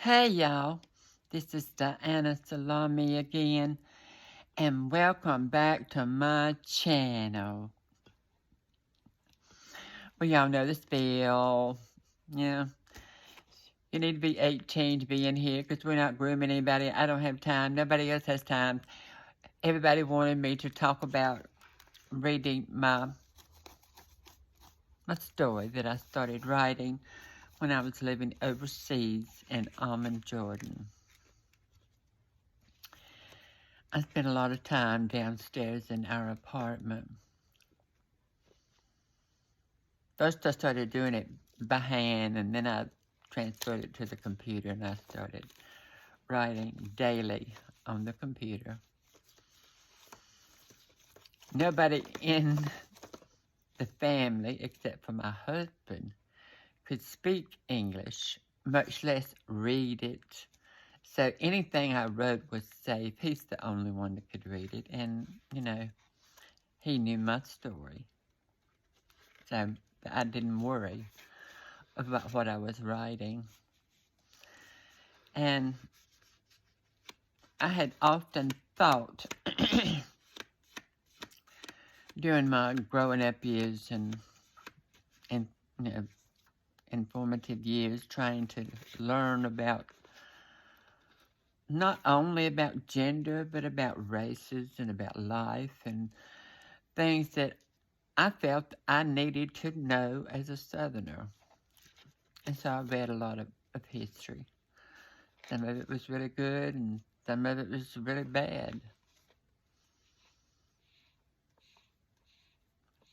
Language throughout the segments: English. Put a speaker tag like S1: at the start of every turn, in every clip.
S1: Hey y'all, this is Diana Salami again, and welcome back to my channel. Well, y'all know the spiel. Yeah, you need to be 18 to be in here because we're not grooming anybody. I don't have time. Nobody else has time. Everybody wanted me to talk about reading my story that I started writing when I was living overseas in Almond, Jordan. I spent a lot of time downstairs in our apartment. First, I started doing it by hand, and then I transferred it to the computer, and I started writing daily on the computer. Nobody in the family, except for my husband, could speak English, much less read it. So anything I wrote was safe. He's the only one that could read it, and, he knew my story. So I didn't worry about what I was writing. And I had often thought during my growing up years and informative years, trying to learn about not only about gender, but about races and about life and things that I felt I needed to know as a Southerner. And so I read a lot of history. Some of it was really good and some of it was really bad.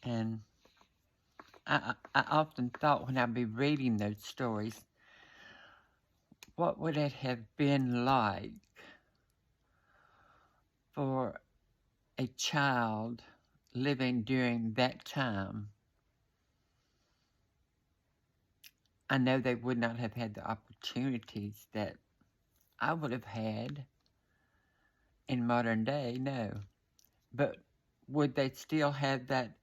S1: And I often thought when I'd be reading those stories, what would it have been like for a child living during that time? I know they would not have had the opportunities that I would have had in modern day, no. But would they still have that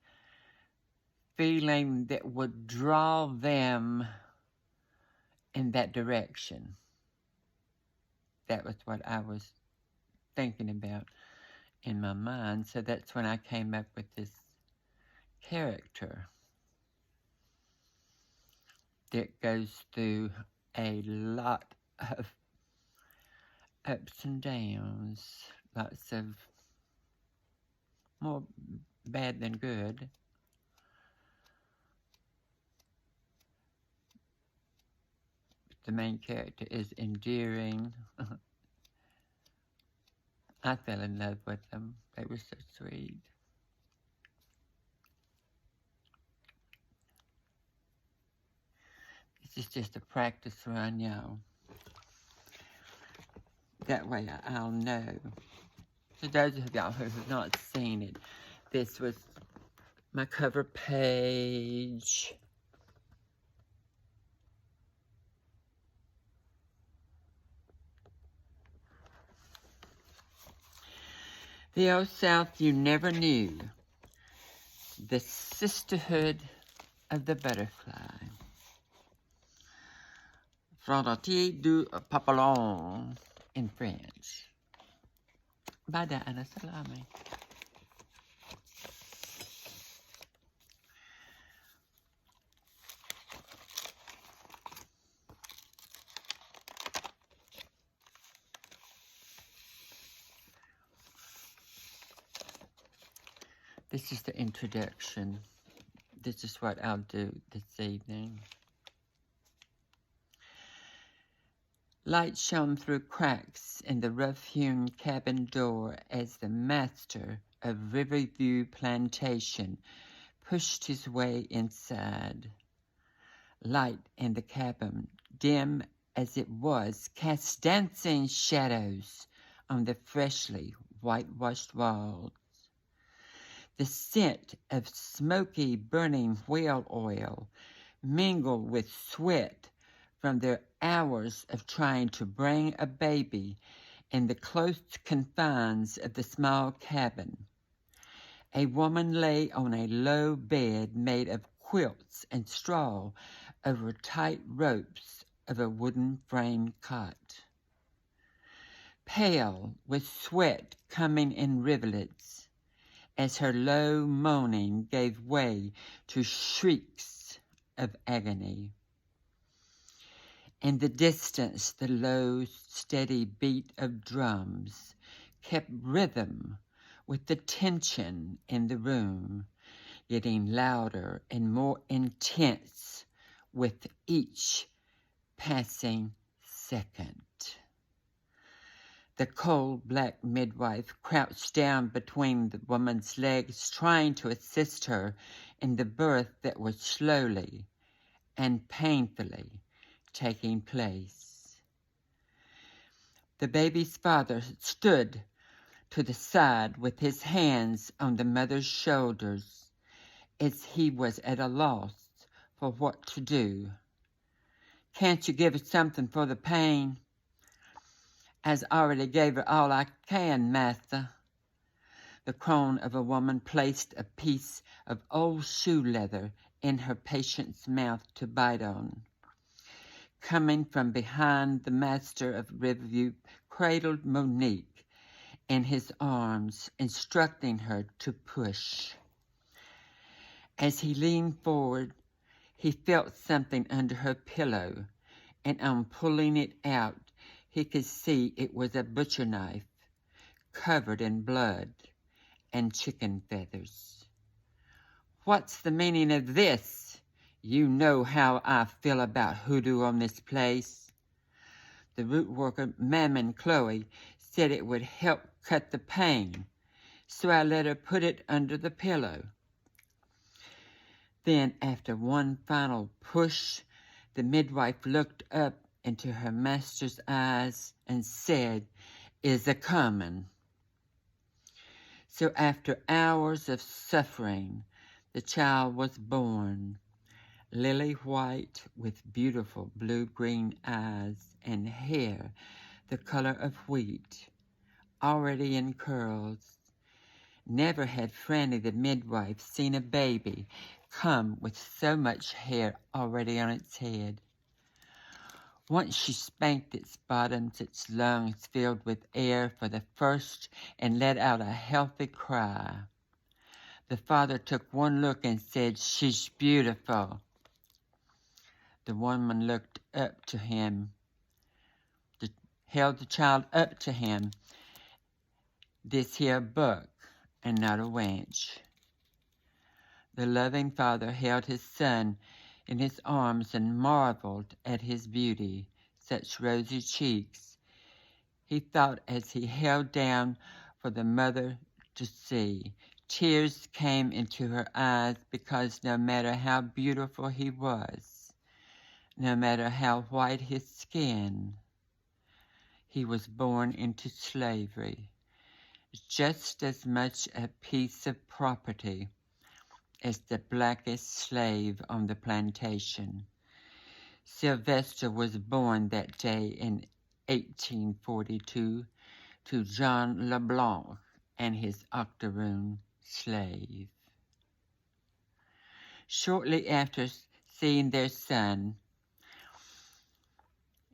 S1: feeling that would draw them in that direction? That was what I was thinking about in my mind. So that's when I came up with this character that goes through a lot of ups and downs, lots of more bad than good. The main character is endearing. I fell in love with them. They were so sweet. This is just a practice run, y'all. That way I'll know. For those of y'all who have not seen it, this was my cover page. The old South you never knew. The Sisterhood of the Butterfly. Fraternité du Papillon in French. By Diana Salami. This is the introduction. This is what I'll do this evening. Light shone through cracks in the rough-hewn cabin door as the master of Riverview Plantation pushed his way inside. Light in the cabin, dim as it was, cast dancing shadows on the freshly whitewashed walls. The scent of smoky, burning whale oil mingled with sweat from their hours of trying to bring a baby in the close confines of the small cabin. A woman lay on a low bed made of quilts and straw over tight ropes of a wooden frame cot. Pale, with sweat coming in rivulets, as her low moaning gave way to shrieks of agony. In the distance, the low, steady beat of drums kept rhythm with the tension in the room, getting louder and more intense with each passing second. The cold black midwife crouched down between the woman's legs, trying to assist her in the birth that was slowly and painfully taking place. The baby's father stood to the side with his hands on the mother's shoulders as he was at a loss for what to do. "Can't you give her something for the pain?" "As already gave her all I can, master." The crone of a woman placed a piece of old shoe leather in her patient's mouth to bite on. Coming from behind, the master of Riverview cradled Monique in his arms, instructing her to push. As he leaned forward, he felt something under her pillow, and on pulling it out, he could see it was a butcher knife, covered in blood and chicken feathers. "What's the meaning of this? You know how I feel about hoodoo on this place." The root worker, Mammon Chloe, said it would help cut the pain, so I let her put it under the pillow. Then, after one final push, the midwife looked up into her master's eyes and said, "Is a comin'." So after hours of suffering, the child was born, lily white with beautiful blue-green eyes and hair the color of wheat, already in curls. Never had Franny the midwife seen a baby come with so much hair already on its head. Once she spanked its bottoms, its lungs filled with air for the first, and let out a healthy cry. The father took one look and said, "She's beautiful." The woman looked up to him, held the child up to him, "This here buck and not a wench." The loving father held his son in his arms and marveled at his beauty, such rosy cheeks, he thought as he held down for the mother to see. Tears came into her eyes because no matter how beautiful he was, no matter how white his skin, he was born into slavery, just as much a piece of property as the blackest slave on the plantation. Sylvester was born that day in 1842 to John LeBlanc and his octoroon slave. Shortly after seeing their son,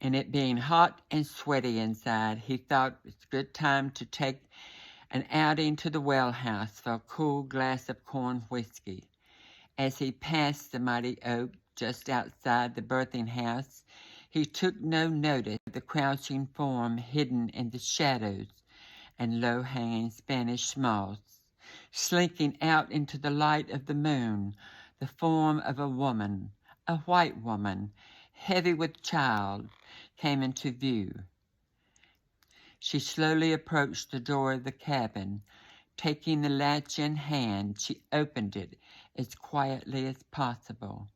S1: and it being hot and sweaty inside, he thought it was a good time to take an outing to the well house for a cool glass of corn whiskey. As he passed the mighty oak just outside the birthing house, he took no notice of the crouching form hidden in the shadows and low-hanging Spanish moss. Slinking out into the light of the moon, the form of a woman, a white woman, heavy with child, came into view. She slowly approached the door of the cabin. Taking the latch in hand, she opened it as quietly as possible.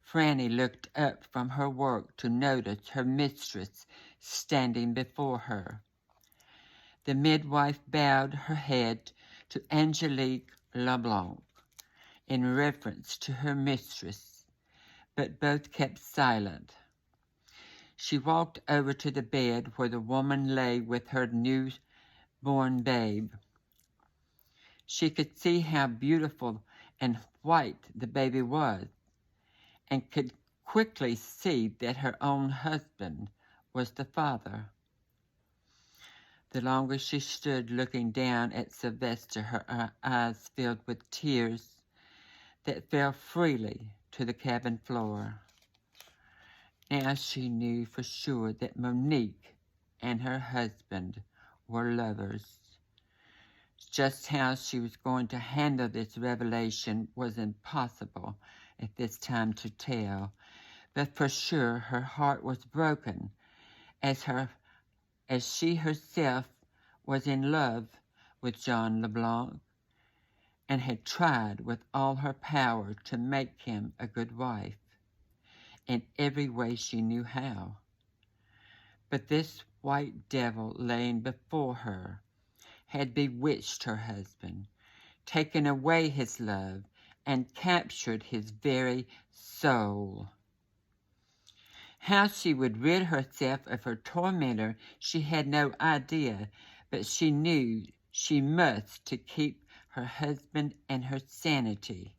S1: Franny looked up from her work to notice her mistress standing before her. The midwife bowed her head to Angelique LeBlanc in reference to her mistress, but both kept silent. She walked over to the bed where the woman lay with her newborn babe. She could see how beautiful and white the baby was, and could quickly see that her own husband was the father. The longer she stood looking down at Sylvester, her eyes filled with tears that fell freely to the cabin floor. Now she knew for sure that Monique and her husband were lovers. Just how she was going to handle this revelation was impossible at this time to tell, but for sure her heart was broken as she herself was in love with John LeBlanc and had tried with all her power to make him a good wife in every way she knew how. But this white devil laying before her had bewitched her husband, taken away his love, and captured his very soul. How she would rid herself of her tormentor she had no idea, but she knew she must to keep her husband and her sanity.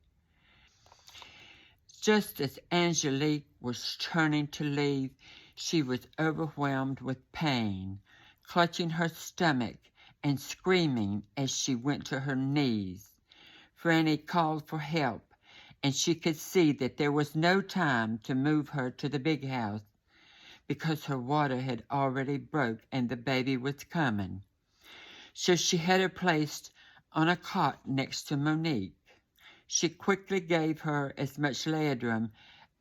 S1: Just as Angelique was turning to leave, she was overwhelmed with pain, clutching her stomach and screaming as she went to her knees. Franny called for help, and she could see that there was no time to move her to the big house because her water had already broke and the baby was coming. So she had her placed on a cot next to Monique. She quickly gave her as much laodrum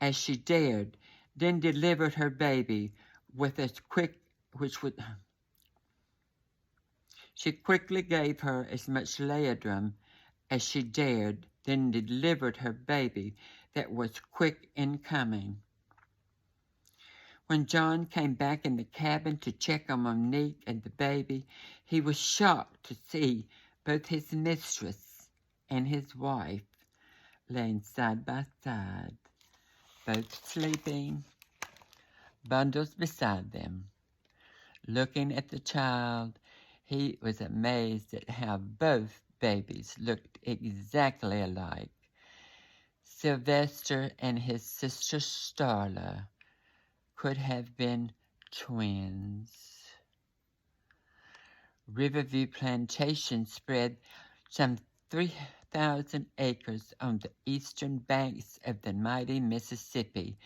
S1: as she dared, then delivered her baby with as quick which would. She quickly gave her as much laodrum as she dared, then delivered her baby that was quick in coming. When John came back in the cabin to check on Monique and the baby, he was shocked to see both his mistress and his wife laying side by side, both sleeping, bundles beside them. Looking at the child, he was amazed at how both babies looked exactly alike. Sylvester and his sister Starla could have been twins. Riverview Plantation spread some 3,000 acres on the eastern banks of the mighty Mississippi,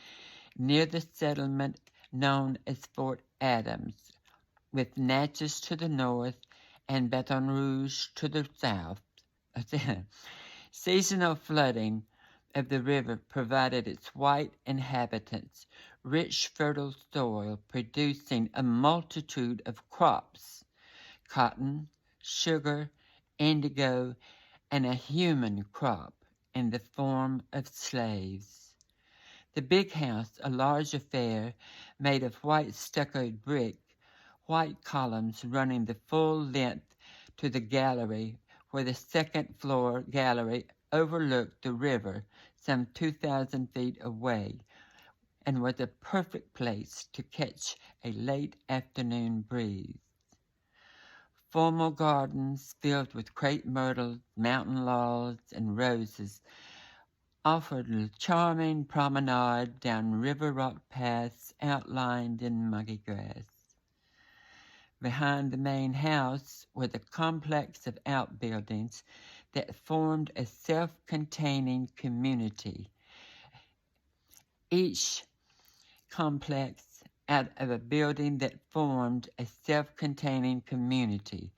S1: near the settlement known as Fort Adams, with Natchez to the north and Baton Rouge to the south. Seasonal flooding of the river provided its white inhabitants rich, fertile soil, producing a multitude of crops: cotton, sugar, indigo, and a human crop in the form of slaves. The big house, a large affair made of white stuccoed brick, white columns running the full length to the gallery, where the second-floor gallery overlooked the river some 2,000 feet away, and was a perfect place to catch a late afternoon breeze. Formal gardens filled with crepe myrtles, mountain laurels, and roses offered a charming promenade down river rock paths outlined in muggy grass. Behind the main house was a complex of outbuildings that formed a self-containing community. Each complex out of a building that formed a self-containing community,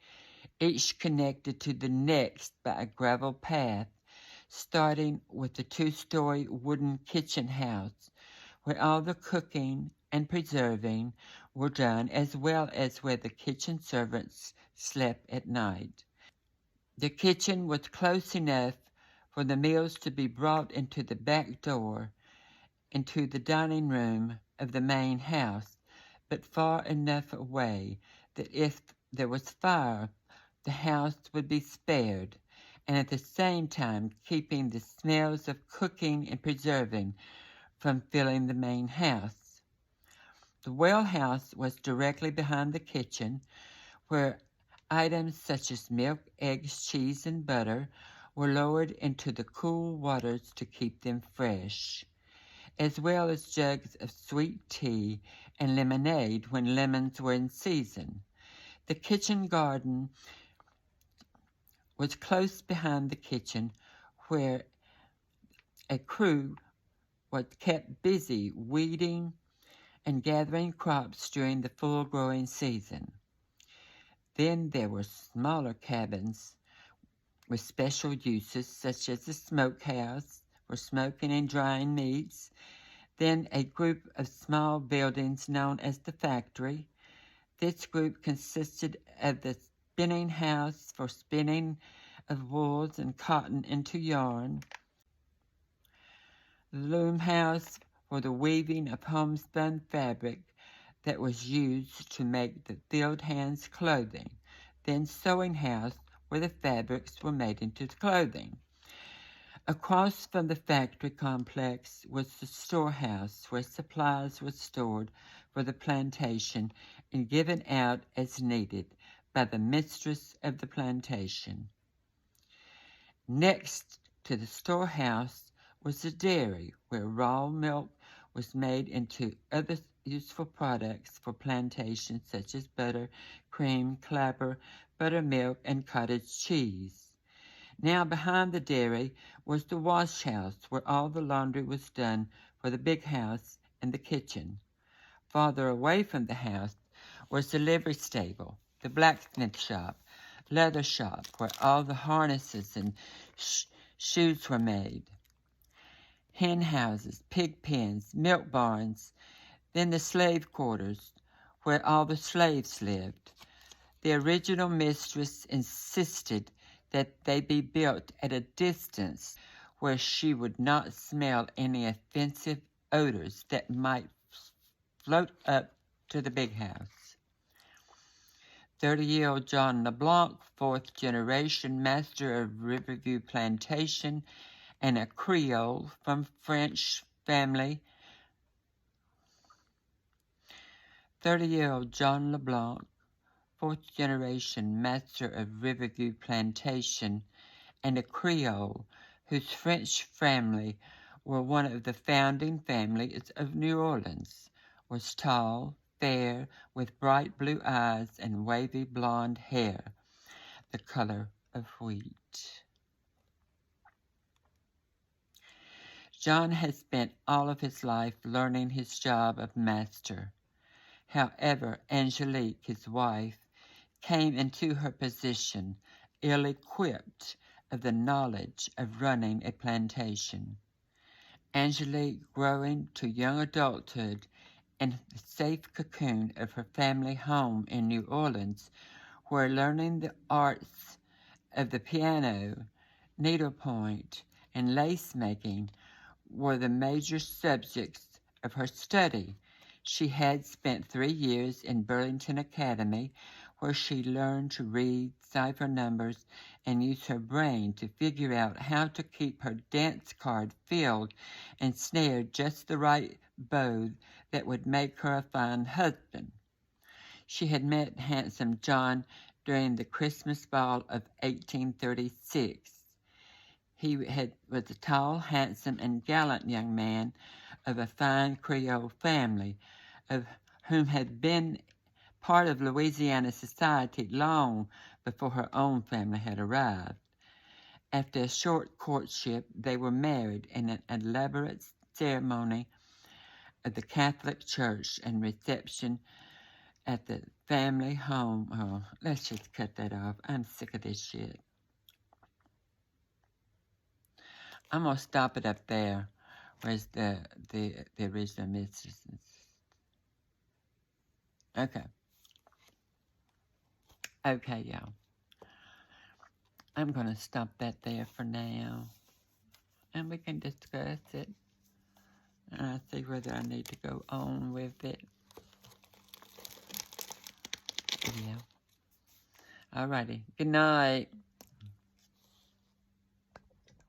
S1: each connected to the next by a gravel path, starting with the 2-story wooden kitchen house, where all the cooking and preserving were done, as well as where the kitchen servants slept at night. The kitchen was close enough for the meals to be brought into the back door into the dining room of the main house, but far enough away that if there was fire, the house would be spared, and at the same time keeping the smells of cooking and preserving from filling the main house. The well house was directly behind the kitchen, where items such as milk, eggs, cheese, and butter were lowered into the cool waters to keep them fresh. as well as jugs of sweet tea and lemonade when lemons were in season. The kitchen garden was close behind the kitchen, where a crew was kept busy weeding and gathering crops during the full growing season. Then there were smaller cabins with special uses, such as the smokehouse for smoking and drying meats, then a group of small buildings known as the factory. This group consisted of the spinning house for spinning of wools and cotton into yarn, the loom house for the weaving of homespun fabric that was used to make the field hands' clothing, then sewing house where the fabrics were made into clothing. Across from the factory complex was the storehouse where supplies were stored for the plantation and given out as needed by the mistress of the plantation. Next to the storehouse was the dairy, where raw milk was made into other useful products for plantations such as butter, cream, clabber, buttermilk, and cottage cheese. Now behind the dairy was the wash house, where all the laundry was done for the big house and the kitchen. Farther away from the house was the livery stable, the blacksmith shop, leather shop, where all the harnesses and shoes were made, hen houses, pig pens, milk barns, then the slave quarters, where all the slaves lived. The original mistress insisted that they be built at a distance where she would not smell any offensive odors that might float up to the big house. 30-year-old John LeBlanc, fourth generation master of Riverview Plantation and a Creole from French family. 30-year-old John LeBlanc, fourth generation master of Riverview Plantation and a Creole whose French family were one of the founding families of New Orleans, was tall, fair, with bright blue eyes and wavy blonde hair, the color of wheat. John had spent all of his life learning his job of master. However, Angelique, his wife, came into her position ill-equipped of the knowledge of running a plantation. Angelique, growing to young adulthood in the safe cocoon of her family home in New Orleans, where learning the arts of the piano, needlepoint, and lace-making were the major subjects of her study. She had spent 3 years in Burlington Academy, where she learned to read, cipher numbers, and use her brain to figure out how to keep her dance card filled and snared just the right bow that would make her a fine husband. She had met handsome John during the Christmas ball of 1836. He was a tall, handsome, and gallant young man of a fine Creole family, of whom had been part of Louisiana society long before her own family had arrived. After a short courtship, they were married in an elaborate ceremony of the Catholic Church and reception at the family home. Oh, let's just cut that off. I'm sick of this shit. I'm going to stop it up there. Where's the original mistresses? Okay. Okay, y'all. I'm going to stop that there for now. And we can discuss it. And I'll see whether I need to go on with it. Yeah. Alrighty. Good night.